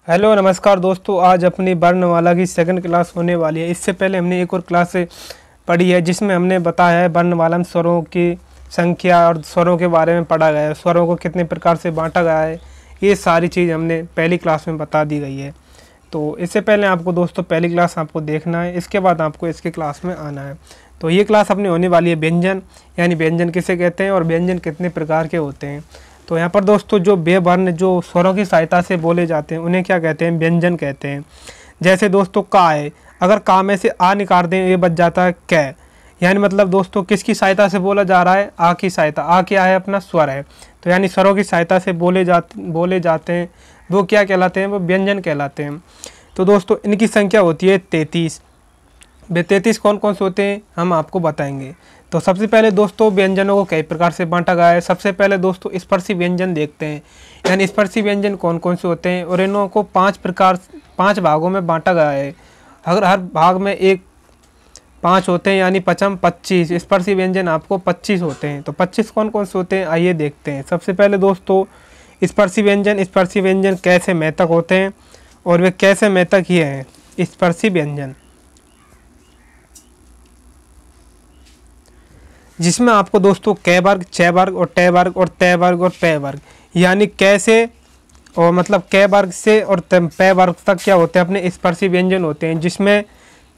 Hello नमस्कार दोस्तों, आज अपनी वर्णमाला की सेकंड क्लास होने वाली है। इससे पहले हमने एक और क्लास पढ़ी है जिसमें हमने बताया है वर्णमाला में स्वरों की संख्या और स्वरों के बारे में पढ़ा गया है, स्वरों को कितने प्रकार से बांटा गया है, ये सारी चीज़ हमने पहली क्लास में बता दी गई है। तो इससे पहले आपको दोस्तों पहली क्लास आपको देखना है, इसके बाद आपको इसके क्लास में आना है। तो ये क्लास अपनी होने वाली है व्यंजन, यानी व्यंजन किसे कहते हैं और व्यंजन कितने प्रकार के होते हैं। तो यहाँ पर दोस्तों जो व्यवर्ण जो स्वरों की सहायता से बोले जाते हैं उन्हें क्या कहते हैं, व्यंजन कहते हैं। जैसे दोस्तों का है, अगर का में से आ निकाल दें ये बच जाता है कै, यानी मतलब दोस्तों किसकी सहायता से बोला जा रहा है, आ की सहायता। आ क्या है, अपना स्वर है। तो यानी स्वरों की सहायता से बोले जाते हैं वो क्या कहलाते हैं, वो व्यंजन कहलाते हैं। तो दोस्तों इनकी संख्या होती है 33। वे 33 कौन कौन से होते हैं हम आपको बताएंगे। तो सबसे पहले दोस्तों व्यंजनों को कई प्रकार से बांटा गया है। सबसे पहले दोस्तों स्पर्शी व्यंजन देखते हैं, यानी स्पर्शी व्यंजन कौन कौन से होते हैं और इन्हों को 5 भागों में बांटा गया है। अगर हर भाग में 5 होते हैं यानी 25 स्पर्शी व्यंजन आपको 25 होते हैं। तो 25 कौन कौन से होते हैं आइए देखते हैं। सबसे पहले दोस्तों स्पर्शी व्यंजन कैसे मेतक होते हैं और वे कैसे मेतक ही हैं। स्पर्शी व्यंजन जिसमें आपको दोस्तों कै वर्ग, च वर्ग और टे वर्ग और तय वर्ग और पै वर्ग, यानी कैसे और मतलब कै वर्ग से और पै वर्ग तक क्या होते हैं अपने स्पर्शी व्यंजन होते हैं। जिसमें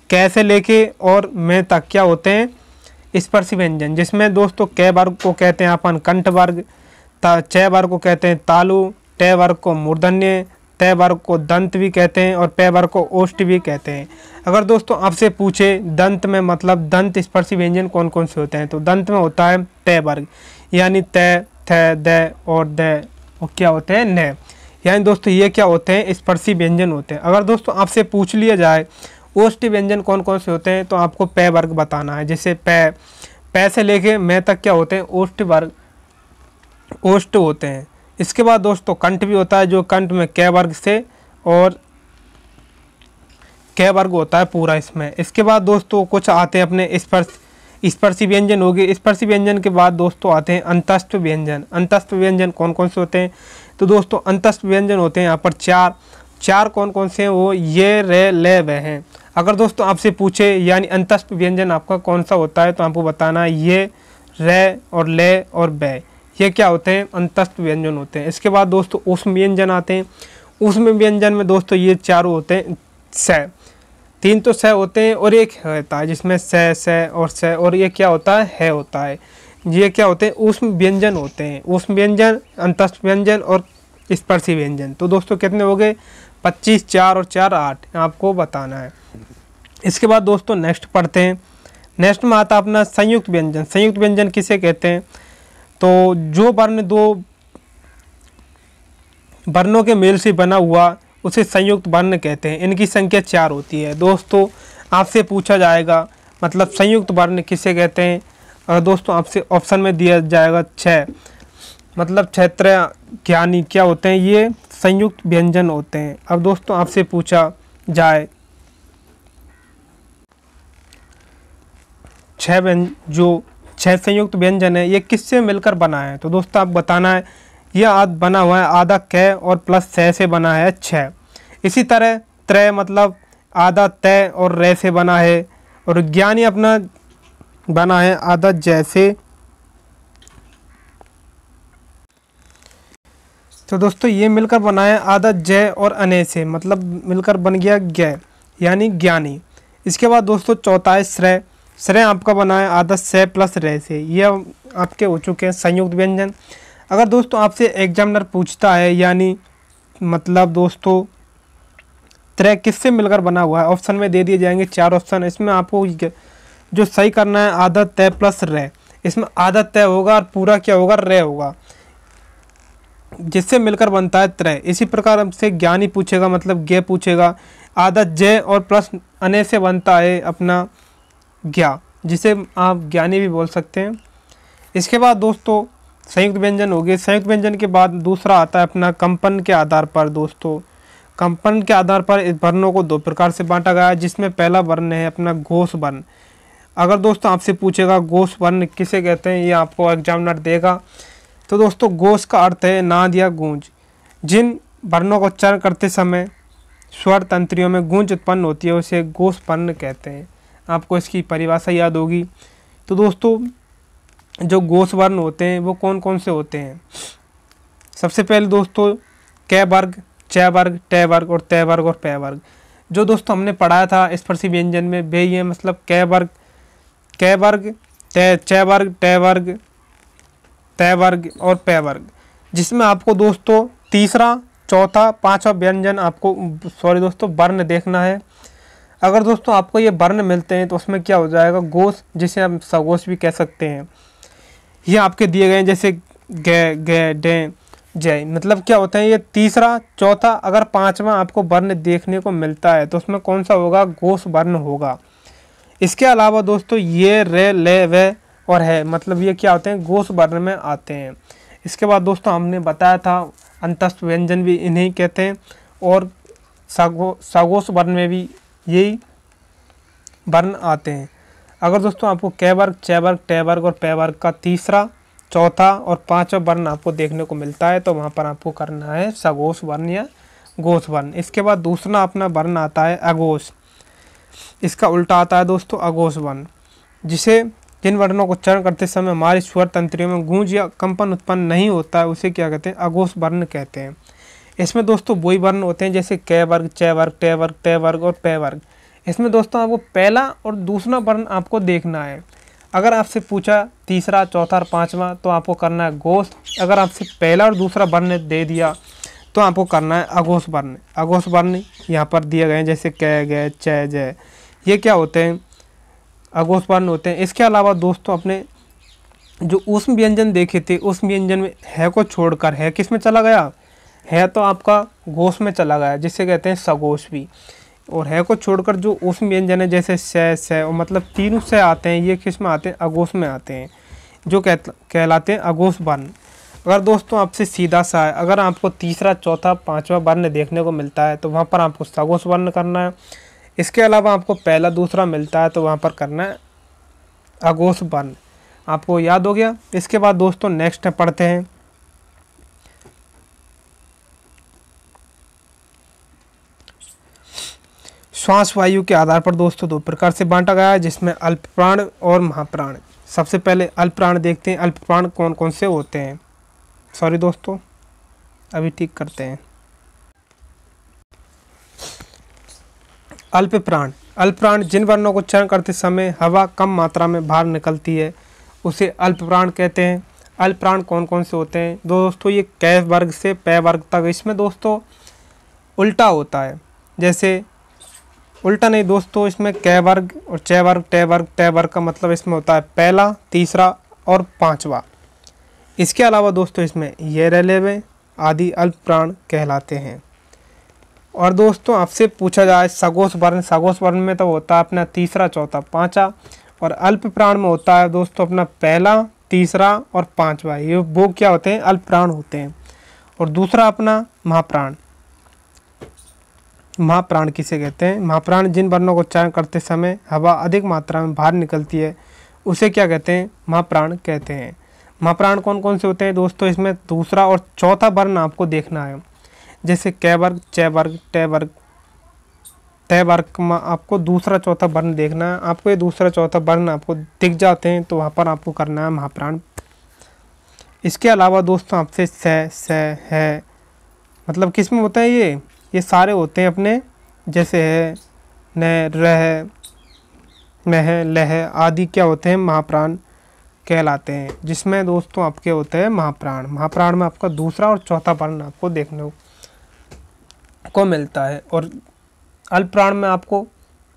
कैसे लेके और मैं तक क्या होते हैं स्पर्शी व्यंजन। जिसमें दोस्तों कै वर्ग को कहते हैं अपन कंठ वर्ग, च वर्ग को कहते हैं तालु, टे वर्ग को मूर्धन्य, तय वर्ग को दंत भी कहते हैं और पै वर्ग को ओष्ठ भी कहते हैं। अगर दोस्तों आपसे पूछे दंत में मतलब दंत स्पर्शी व्यंजन कौन कौन से होते हैं, तो दंत में होता है तय वर्ग, यानी तय, थ, द और द और क्या होते हैं न, यानी दोस्तों ये क्या होते हैं स्पर्शी व्यंजन होते हैं। अगर दोस्तों आपसे पूछ लिया जाए ओष्ठ व्यंजन कौन कौन से होते हैं, तो आपको पै वर्ग बताना है। जैसे पै से लेके मैं तक क्या होते हैं ओष्ठ वर्ग, ओष्ठ होते हैं। इसके बाद दोस्तों कंठ भी होता है, जो कंठ में कै वर्ग से और कै वर्ग होता है पूरा इसमें। इसके बाद दोस्तों कुछ आते हैं अपने स्पर्शी व्यंजन हो गए। स्पर्शी व्यंजन के बाद दोस्तों आते हैं अंतस्थ व्यंजन। अंतस्थ व्यंजन कौन कौन से होते हैं, तो दोस्तों अंतस्थ व्यंजन होते हैं यहाँ पर चार कौन कौन से हैं, वो ये रे ले वे हैं। अगर दोस्तों आपसे पूछे यानी अंतस्थ व्यंजन आपका कौन सा होता है, तो आपको बताना है ये रे और ले और बे, ये क्या होते हैं अंतस्थ व्यंजन होते हैं। इसके बाद दोस्तों ऊष्म व्यंजन आते हैं। ऊष्म व्यंजन में दोस्तों ये चारों होते हैं स, 3 तो स होते हैं और एक होता है जिसमें स और स और ये क्या होता है होता है। ये क्या होते हैं ऊष्म व्यंजन होते हैं। ऊष्म व्यंजन, अंतस्थ व्यंजन और स्पर्शी व्यंजन। तो दोस्तों कितने हो गए 25, 4 और 4 8 आपको बताना है। इसके बाद दोस्तों नेक्स्ट पढ़ते हैं। नेक्स्ट में आता है अपना संयुक्त व्यंजन। संयुक्त व्यंजन किसे कहते हैं, तो जो वर्ण 2 वर्णों के मेल से बना हुआ उसे संयुक्त वर्ण कहते हैं। इनकी संख्या 4 होती है। दोस्तों आपसे पूछा जाएगा मतलब संयुक्त वर्ण किसे कहते हैं, और दोस्तों आपसे ऑप्शन में दिया जाएगा 6, मतलब क्षेत्र ज्ञानी क्या होते हैं, ये संयुक्त व्यंजन होते हैं। अब दोस्तों आपसे पूछा जाए 6 संयुक्त व्यंजन है ये किससे मिलकर बना है, तो दोस्तों आप बताना है यह बना हुआ है आधा कै और प्लस स से बना है 6। इसी तरह त्रय मतलब आधा तय और रे से बना है, और ज्ञानी अपना बना है आधा जैसे। तो दोस्तों ये मिलकर बना है आधा जय और अने से, मतलब मिलकर बन गया ज्ञ यानी ज्ञानी। इसके बाद दोस्तों चौथा है श्रेय। श्रेय आपका बना है आधा स प्लस रे से, ये आपके हो चुके हैं संयुक्त व्यंजन। अगर दोस्तों आपसे एग्जामिनर पूछता है यानी मतलब दोस्तों त्रय किससे मिलकर बना हुआ है, ऑप्शन में दे दिए जाएंगे 4 ऑप्शन। इसमें आपको जो सही करना है आधा तय प्लस रे, इसमें आधा तय होगा और पूरा क्या होगा रे होगा, जिससे मिलकर बनता है त्रय। इसी प्रकार हमसे ज्ञानी पूछेगा मतलब ज्ञ पूछेगा, आधा जय और प्लस अने से बनता है अपना ज्ञा, जिसे आप ज्ञानी भी बोल सकते हैं। इसके बाद दोस्तों संयुक्त व्यंजन हो गए। संयुक्त व्यंजन के बाद दूसरा आता है अपना कंपन के आधार पर। दोस्तों कंपन के आधार पर इस वर्णों को 2 प्रकार से बांटा गया है, जिसमें पहला वर्ण है अपना घोष वर्ण। अगर दोस्तों आपसे पूछेगा घोष वर्ण किसे कहते हैं, ये आपको एग्जामिनर देगा। तो दोस्तों घोष का अर्थ है नाद या गूंज। जिन वर्णों का उच्चारण करते समय स्वर तंत्रियों में गूंज उत्पन्न होती है, उसे घोष वर्ण कहते हैं। आपको इसकी परिभाषा याद होगी। तो दोस्तों जो घोष वर्ण होते हैं वो कौन कौन से होते हैं? सबसे पहले दोस्तों क वर्ग, च वर्ग, ट वर्ग और त वर्ग और प वर्ग। जो दोस्तों हमने पढ़ाया था स्पर्शी व्यंजन में वे ये मतलब क वर्ग, च वर्ग, ट वर्ग, त वर्ग और प वर्ग, जिसमें आपको दोस्तों तीसरा, चौथा, पांचवा व्यंजन आपको दोस्तों वर्ण देखना है। अगर दोस्तों आपको ये वर्ण मिलते हैं तो उसमें क्या हो जाएगा, घोष, जिसे हम सघोष भी कह सकते हैं। ये आपके दिए गए हैं जैसे ग, ग, ड, जय, मतलब क्या होता है ये तीसरा, चौथा, अगर पांचवा आपको वर्ण देखने को मिलता है तो उसमें कौन सा होगा, घोष वर्ण होगा। इसके अलावा दोस्तों ये रे, ले, वे और है, मतलब ये क्या होते हैं, घोष वर्ण में आते हैं। इसके बाद दोस्तों हमने बताया था अंतस्थ व्यंजन भी इन्हीं कहते हैं और सघोष वर्ण में भी यही वर्ण आते हैं। अगर दोस्तों आपको क वर्ग, च वर्ग, ट वर्ग और प वर्ग का तीसरा, चौथा और पांचवा वर्ण आपको देखने को मिलता है तो वहाँ पर आपको करना है सघोष वर्ण या घोष वर्ण। इसके बाद दूसरा अपना वर्ण आता है अघोष। इसका उल्टा आता है दोस्तों अघोष वर्ण, जिसे जिन वर्णों को उच्चारण करते समय हमारे स्वर तंत्रियों में गूंज या कंपन उत्पन्न नहीं होता है उसे क्या कहते हैं, अघोष वर्ण कहते हैं। इसमें दोस्तों वही वर्ण होते हैं जैसे क वर्ग, च वर्ग, ट वर्ग, त वर्ग और प वर्ग। इसमें दोस्तों आपको पहला और दूसरा वर्ण आपको देखना है। अगर आपसे पूछा तीसरा, चौथा और पांचवा तो आपको करना है घोष। अगर आपसे पहला और दूसरा वर्ण दे दिया तो आपको करना है अघोष वर्ण। अघोष वर्ण यहाँ पर दिए गए हैं जैसे क, ग, च, ज, ये क्या होते हैं, अघोष वर्ण होते हैं। इसके अलावा दोस्तों अपने जो ऊष्म व्यंजन देखे थे, ऊष्म व्यंजन में है को छोड़कर है किस में चला गया, है तो आपका घोष में चला गया जिसे कहते हैं सघोष भी। और है को छोड़कर जो ऊष्म व्यंजन है जैसे स और मतलब तीनों से आते हैं, ये किस में आते हैं, अघोष में आते हैं, जो कहलाते हैं अघोष वर्ण। अगर दोस्तों आपसे सीधा सा है, अगर आपको तीसरा, चौथा, पांचवा वर्ण देखने को मिलता है तो वहाँ पर आपको सघोष वर्ण करना है। इसके अलावा आपको पहला, दूसरा मिलता है तो वहाँ पर करना है अघोष वर्ण। आपको याद हो गया। इसके बाद दोस्तों नेक्स्ट पढ़ते हैं श्वास वायु के आधार पर दोस्तों दो प्रकार से बांटा गया है, जिसमें अल्प प्राण और महाप्राण। सबसे पहले अल्प प्राण देखते हैं। अल्प प्राण कौन कौन से होते हैं, सॉरी दोस्तों अभी ठीक करते हैं। अल्प प्राण, अल्प प्राण जिन वर्णों को उच्चारण करते समय हवा कम मात्रा में बाहर निकलती है उसे अल्प प्राण कहते हैं। अल्प प्राण कौन कौन से होते हैं दोस्तों, ये क वर्ग से प वर्ग तक। इसमें दोस्तों उल्टा होता है, जैसे उल्टा नहीं दोस्तों, इसमें क वर्ग और च वर्ग, ट वर्ग का मतलब इसमें होता है पहला, तीसरा और पांचवा। इसके अलावा दोस्तों इसमें ये रेलेवे आदि अल्प प्राण कहलाते हैं। और दोस्तों आपसे पूछा जाए सघोष वर्ण, सघोष वर्ण में तो होता है अपना तीसरा, चौथा, पांचवा, और अल्प प्राण में होता है दोस्तों अपना पहला, तीसरा और पांचवा। ये वो क्या होते हैं, अल्प प्राण होते हैं। और दूसरा अपना महाप्राण। महाप्राण किसे कहते हैं, महाप्राण जिन वर्णों को उच्चारण करते समय हवा अधिक मात्रा में बाहर निकलती है उसे क्या कहते हैं, महाप्राण कहते हैं। महाप्राण कौन कौन से होते हैं दोस्तों, इसमें दूसरा और चौथा वर्ण आपको देखना है, जैसे क वर्ग, च वर्ग, त वर्ग में आपको दूसरा, चौथा वर्ण देखना है। आपको ये दूसरा, चौथा वर्ण आपको दिख जाते हैं तो वहाँ पर आपको करना है महाप्राण। इसके अलावा दोस्तों आपसे स, है, मतलब किस में होता है ये सारे होते हैं अपने, जैसे है, न, रह, मह, लह आदि क्या होते हैं, महाप्राण कहलाते हैं, जिसमें दोस्तों आपके होते हैं महाप्राण। महाप्राण में आपका दूसरा और चौथा वर्ण आपको देखने को मिलता है। और अल्प प्राण में आपको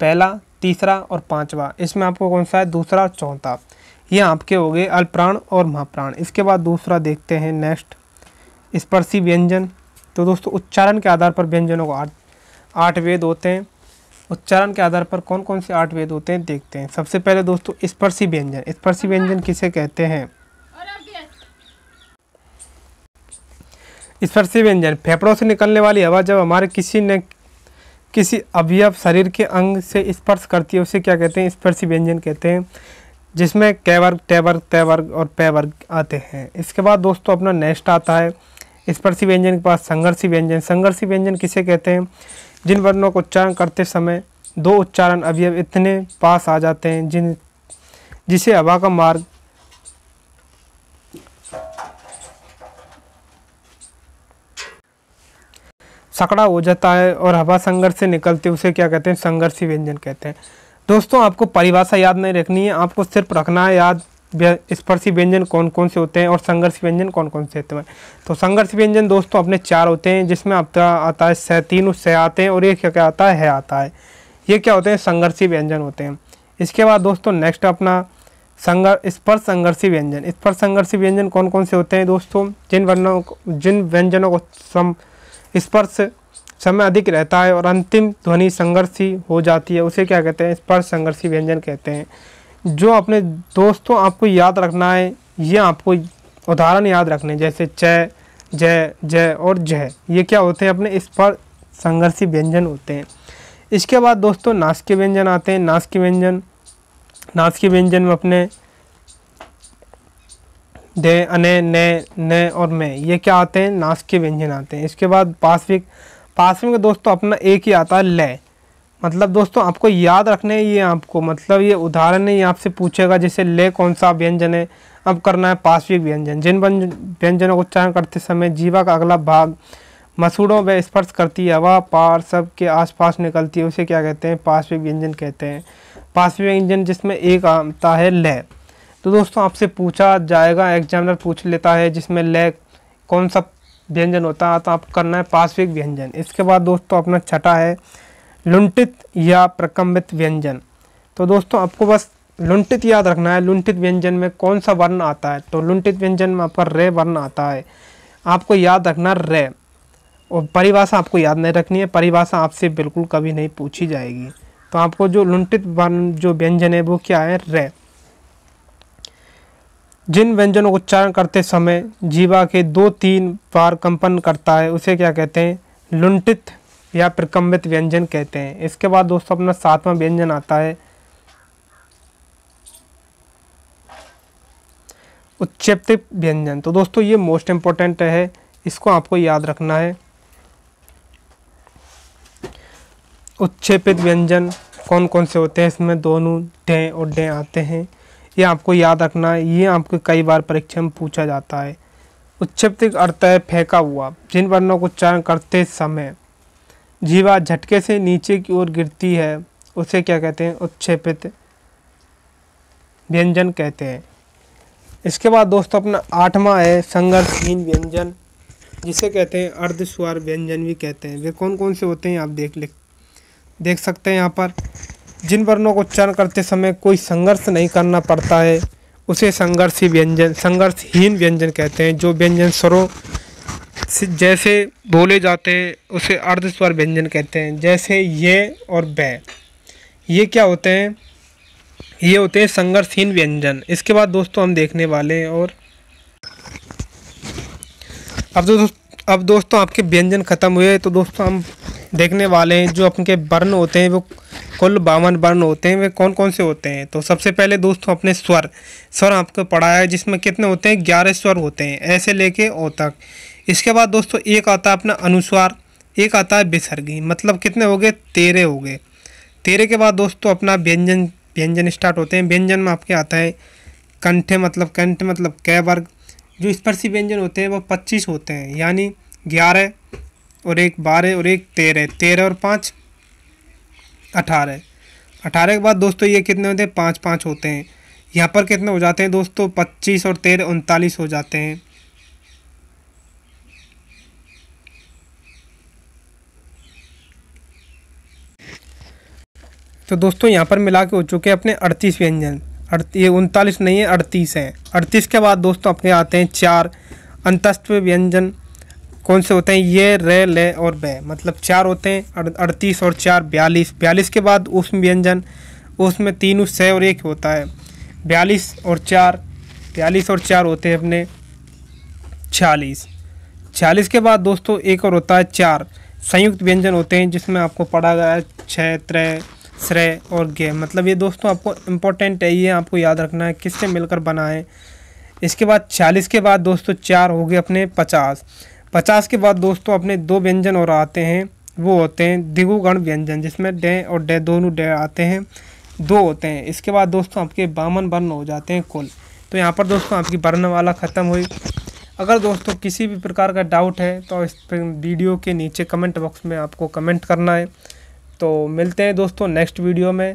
पहला, तीसरा और पांचवा, इसमें आपको कौन सा है, दूसरा और चौथा। ये आपके हो गए अल्प प्राण और महाप्राण। इसके बाद दूसरा देखते हैं नेक्स्ट, स्पर्शी व्यंजन। तो दोस्तों उच्चारण के आधार पर व्यंजनों को 8 वेद होते हैं। उच्चारण के आधार पर कौन कौन से 8 वेद होते हैं देखते हैं। सबसे पहले दोस्तों स्पर्शी व्यंजन। स्पर्शी व्यंजन किसे कहते हैं, स्पर्शी व्यंजन फेफड़ों से निकलने वाली हवा जब हमारे किसी अवयव शरीर के अंग से स्पर्श करती है उसे क्या कहते हैं, स्पर्शी व्यंजन कहते हैं, जिसमें क वर्ग, ट वर्ग, त वर्ग और प वर्ग आते हैं। इसके बाद दोस्तों अपना नेक्स्ट आता है स्पर्शी व्यंजन के बाद संघर्षी व्यंजन। संघर्षी व्यंजन किसे कहते हैं? जिन वर्णों का उच्चारण करते समय दो उच्चारण अवयव इतने पास आ जाते हैं जिसे हवा का मार्ग सकड़ा हो जाता है और हवा संघर्ष से निकलती है, उसे क्या कहते हैं? संघर्षी व्यंजन कहते हैं। दोस्तों आपको परिभाषा याद नहीं रखनी है, आपको सिर्फ रखना है याद स्पर्शी व्यंजन कौन कौन से होते हैं और संघर्षी व्यंजन कौन कौन से होते हैं। तो संघर्षी व्यंजन दोस्तों अपने 4 होते हैं, जिसमें आता है स, 3 से आते हैं और ये क्या आता है आता है। ये क्या होते हैं? संघर्षी व्यंजन होते हैं। इसके बाद दोस्तों नेक्स्ट अपना स्पर्श संघर्षी व्यंजन। स्पर्श संघर्षी व्यंजन कौन कौन से होते हैं दोस्तों? जिन व्यंजनों को स्पर्श समय अधिक रहता है और अंतिम ध्वनि संघर्षी हो जाती है, उसे क्या कहते हैं? स्पर्श संघर्षी व्यंजन कहते हैं। जो अपने दोस्तों आपको याद रखना है, ये आपको उदाहरण याद रखने, जैसे च, जय, जय और जय, ये क्या होते हैं? अपने स्पर्श संघर्षी व्यंजन होते हैं। इसके बाद दोस्तों नासिकीय व्यंजन आते हैं। नासिकीय व्यंजन में अपने दे, अने, ने, न और में, ये क्या आते हैं? नासिकीय व्यंजन आते हैं। इसके बाद पार्श्विक में दोस्तों अपना एक ही आता है लय। मतलब दोस्तों आपको याद रखने हैं, ये आपको मतलब ये उदाहरण नहीं आपसे पूछेगा जैसे ले कौन सा व्यंजन है। अब करना है पार्श्विक व्यंजन। जिन व्यंजनों को उच्चारण करते समय जीवा का अगला भाग मसूड़ों में स्पर्श करती है, हवा पार सब के आसपास निकलती है, उसे क्या कहते हैं? पार्श्विक व्यंजन कहते हैं। पार्श्विक व्यंजन जिसमें एक आता है लय। तो दोस्तों आपसे पूछा जाएगा, एग्जामिनर पूछ लेता है जिसमें लय कौन सा व्यंजन होता है, तो आप करना है पार्श्विक व्यंजन। इसके बाद दोस्तों अपना छठा है लुंठित या प्रकम्बित व्यंजन। तो दोस्तों आपको बस लुंठित याद रखना है, लुंठित व्यंजन में कौन सा वर्ण आता है। तो लुंठित व्यंजन में आपका रे वर्ण आता है, आपको याद रखना रे। और परिभाषा आपको याद नहीं रखनी है, परिभाषा आपसे बिल्कुल कभी नहीं पूछी जाएगी। तो आपको जो लुंठित वर्ण जो व्यंजन है वो क्या है? रे। जिन व्यंजनों को उच्चारण करते समय जीवा के 2-3 बार कंपन करता है, उसे क्या कहते हैं? लुंठित या प्रकम्बित व्यंजन कहते हैं। इसके बाद दोस्तों अपना 7वां व्यंजन आता है उत्क्षेपित व्यंजन। तो दोस्तों ये मोस्ट इम्पोर्टेंट है, इसको आपको याद रखना है। उत्क्षेपित व्यंजन कौन कौन से होते हैं? इसमें दोनों डे और डे आते हैं, ये आपको याद रखना है, ये आपको कई बार परीक्षा में पूछा जाता है। उत्क्षेपित अर्थ है फेंका हुआ। जिन वर्णों को उच्चारण करते समय जीवा झटके से नीचे की ओर गिरती है, उसे क्या कहते हैं? उत्क्षेपित व्यंजन कहते हैं। इसके बाद दोस्तों अपना 8वां है संघर्षहीन व्यंजन, जिसे कहते हैं अर्धस्वर व्यंजन भी कहते हैं। वे कौन कौन से होते हैं? आप देख सकते हैं यहाँ पर। जिन वर्णों को उच्चारण करते समय कोई संघर्ष नहीं करना पड़ता है, उसे संघर्षहीन व्यंजन कहते हैं। जो व्यंजन स्वरों जैसे बोले जाते हैं उसे अर्धस्वर व्यंजन कहते हैं, जैसे ये और बै, ये क्या होते हैं? ये होते हैं संघर्षहीन व्यंजन। इसके बाद दोस्तों हम देखने वाले हैं और अब दोस्तों आपके व्यंजन खत्म हुए, तो दोस्तों हम देखने वाले हैं जो अपने वर्ण होते हैं वो कुल 52 वर्ण होते हैं। वे कौन कौन से होते हैं? तो सबसे पहले दोस्तों अपने स्वर आपको पढ़ाया है, जिसमें कितने होते हैं? 11 स्वर होते हैं, ऐसे लेके ओ तक। इसके बाद दोस्तों एक आता है अपना अनुस्वार, एक आता है विसर्गी, मतलब कितने हो गए? 13 हो गए। 13 के बाद दोस्तों अपना व्यंजन स्टार्ट होते हैं। व्यंजन में आपके आता है कंठ मतलब क वर्ग। जो स्पर्शी व्यंजन होते हैं वो 25 होते हैं, यानी 11 और 1 12 और 1 13, 13 और 5 18। 18 के बाद दोस्तों ये कितने होते हैं? 5 होते हैं। यहाँ पर कितने हो जाते हैं दोस्तों? 25 और 13 39 हो जाते हैं। तो दोस्तों यहाँ पर मिला के हो चुके हैं अपने 38 व्यंजन। ये 39 नहीं है, 38 हैं। 38 के बाद दोस्तों अपने आते हैं 4 अंतस्थ व्यंजन। कौन से होते हैं? ये, रे, ले और बे, मतलब 4 होते हैं। 38 और 4 42। 42 के बाद ऊष्म व्यंजन, उसमें 3 से और 1 होता है। 42 और 4 होते हैं अपने 46। 46 के बाद दोस्तों एक और होता है 4 संयुक्त व्यंजन होते हैं, जिसमें आपको पढ़ा गया है 6 त्रय श्रेय और गे, मतलब ये दोस्तों आपको इम्पोर्टेंट है, ये आपको याद रखना है किससे मिलकर बना है। इसके बाद 46 के बाद दोस्तों 4 हो गए अपने 50। 50 के बाद दोस्तों अपने 2 व्यंजन और आते हैं, वो होते हैं द्विगुण व्यंजन, जिसमें डे और डे दोनों डे आते हैं, 2 होते हैं। इसके बाद दोस्तों आपके 52 वर्ण हो जाते हैं कुल। तो यहाँ पर दोस्तों आपकी वर्णमाला ख़त्म हुई। अगर दोस्तों किसी भी प्रकार का डाउट है तो इस वीडियो के नीचे कमेंट बॉक्स में आपको कमेंट करना है। तो मिलते हैं दोस्तों नेक्स्ट वीडियो में।